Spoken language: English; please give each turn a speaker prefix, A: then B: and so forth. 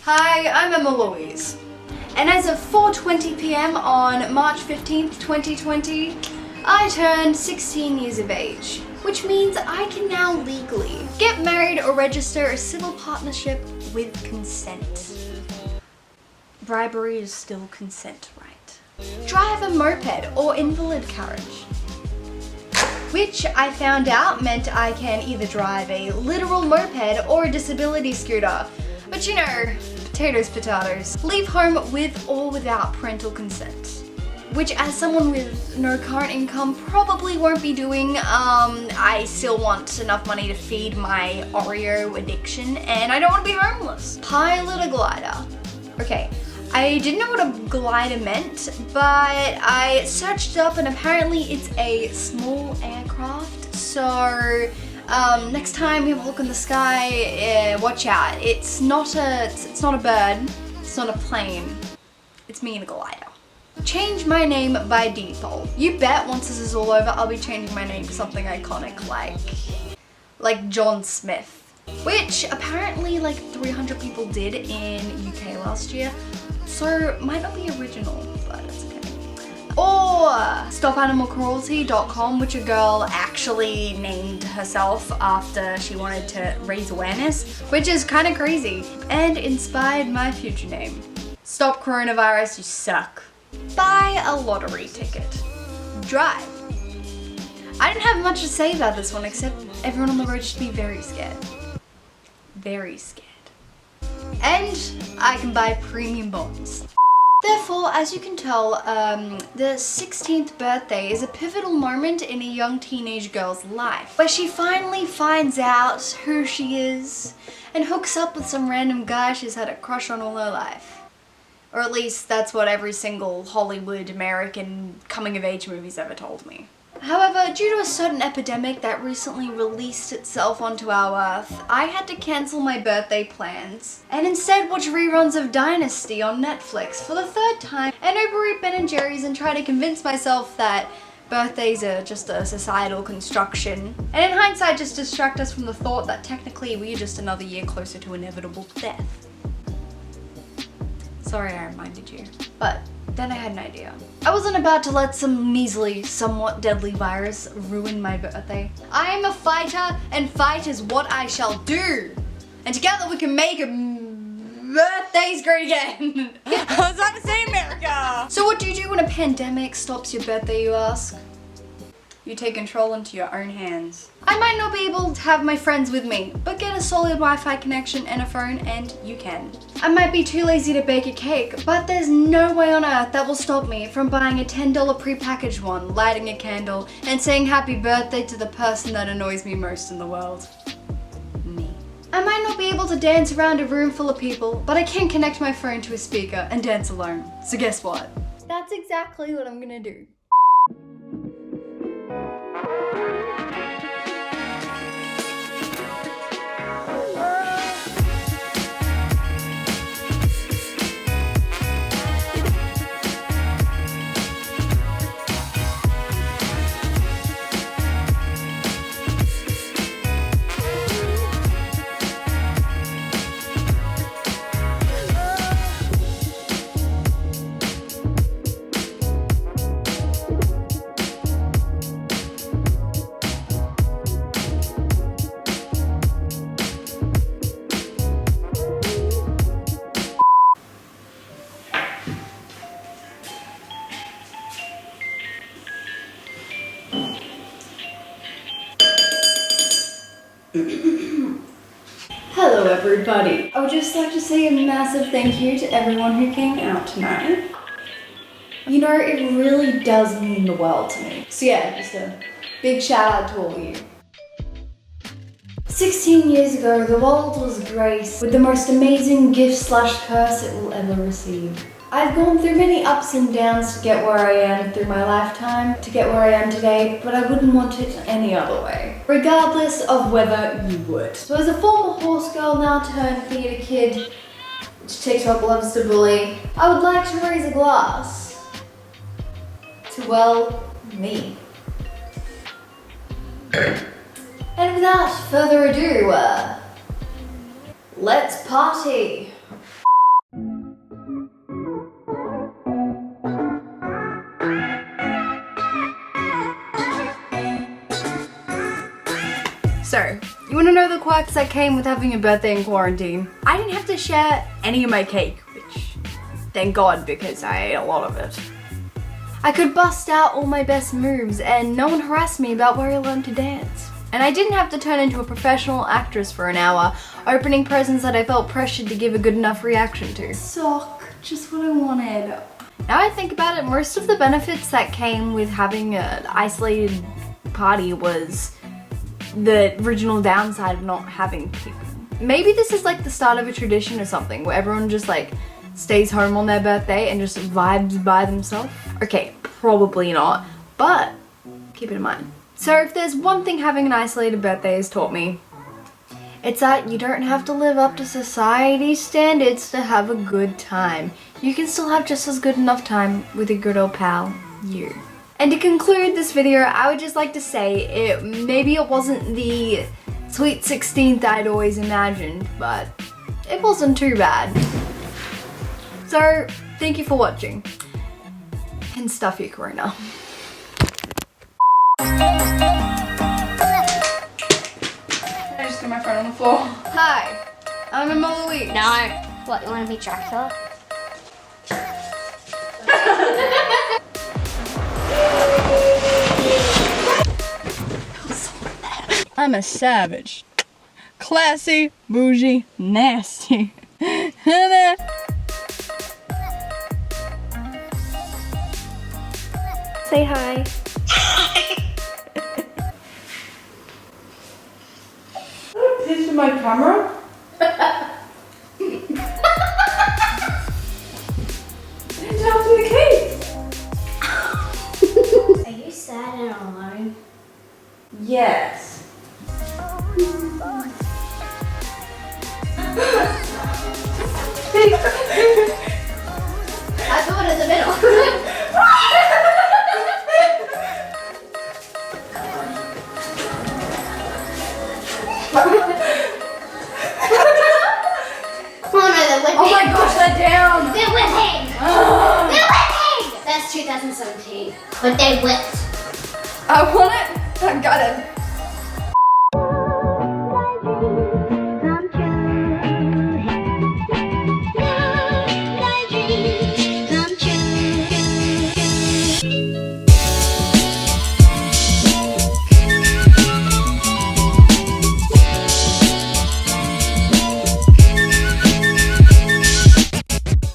A: Hi, I'm Emma Louise. And as of 4:20 p.m. on March 15th, 2020, I turned 16 years of age, which means I can now legally get married or register a civil partnership with consent. Bribery is still consent, right? Drive a moped or invalid carriage, which I found out meant I can either drive a literal moped or a disability scooter. But you know, potatoes, potatoes. Leave home with or without parental consent, which as someone with no current income probably won't be doing. I still want enough money to feed my Oreo addiction and I don't want to be homeless. Pilot a glider. Okay, I didn't know what a glider meant, but I searched it up and apparently it's a small aircraft. So next time you have a look in the sky, watch out. It's not a bird, it's not a plane, it's me in a glider. Change my name by default. You bet once this is all over, I'll be changing my name to something iconic like John Smith, which apparently like 300 people did in UK last year, so might not be original, but it's okay. Or stopanimalcruelty.com, which a girl actually named herself after she wanted to raise awareness, which is kind of crazy, and inspired my future name. Stop coronavirus, you suck. Buy a lottery ticket. Drive. I didn't have much to say about this one except everyone on the road should be very scared. Very scared. And I can buy premium bonds. Therefore, as you can tell, the 16th birthday is a pivotal moment in a young teenage girl's life, where she finally finds out who she is and hooks up with some random guy she's had a crush on all her life. Or at least that's what every single Hollywood American coming-of-age movie's ever told me. However, due to a certain epidemic that recently released itself onto our earth, I had to cancel my birthday plans and instead watch reruns of Dynasty on Netflix for the third time and overeat Ben & Jerry's and try to convince myself that birthdays are just a societal construction, and in hindsight just distract us from the thought that technically we're just another year closer to inevitable death. Sorry I reminded you, but then I had an idea. I wasn't about to let some measly, somewhat deadly virus ruin my birthday. I am a fighter, and fight is what I shall do. And together we can make birthdays great again. I was about to say America. So what do you do when a pandemic stops your birthday, you ask? You take control into your own hands. I might not be able to have my friends with me, but get a solid Wi-Fi connection and a phone and you can. I might be too lazy to bake a cake, but there's no way on earth that will stop me from buying a $10 prepackaged one, lighting a candle, and saying happy birthday to the person that annoys me most in the world. Me. I might not be able to dance around a room full of people, but I can connect my phone to a speaker and dance alone. So guess what? That's exactly what I'm gonna do. Hello everybody. I would just like to say a massive thank you to everyone who came out tonight. You know, it really does mean the world to me. So yeah, just a big shout out to all of you. 16 years ago, the world was graced with the most amazing gift/curse it will ever receive. I've gone through many ups and downs to get where I am through my lifetime, to get where I am today, but I wouldn't want it any other way, regardless of whether you would. So as a former horse girl now turned theatre kid, which TikTok loves to bully, I would like to raise a glass to, well, me. And without further ado, let's party! So, you wanna know the quirks that came with having a birthday in quarantine? I didn't have to share any of my cake, which, thank God, because I ate a lot of it. I could bust out all my best moves and no one harassed me about where I learned to dance. And I didn't have to turn into a professional actress for an hour, opening presents that I felt pressured to give a good enough reaction to. Sock, just what I wanted. Now I think about it, most of the benefits that came with having an isolated party was the original downside of not having people. Maybe this is like the start of a tradition or something where everyone just like stays home on their birthday and just vibes by themselves. Okay, probably not, but keep it in mind. So if there's one thing having an isolated birthday has taught me, it's that you don't have to live up to society's standards to have a good time. You can still have just as good enough time with a good old pal, you. And to conclude this video, I would just like to say maybe it wasn't the sweet 16th I'd always imagined, but it wasn't too bad. So, thank you for watching. And stuff you, Corona. I just threw my phone on the floor. Hi, I'm Emma Louise.
B: No. What, you want to be Dracula?
A: I'm a savage. Classy, bougie, nasty. Say hi. This is my camera. It's after the cake.
B: Are you sad and alone?
A: Yes.
B: I thought in the middle. Oh no, they're whipping.
A: Oh my gosh, they're down.
B: They're whipping. They're whipping. That's 2017. But they whipped.
A: I want it. I got it.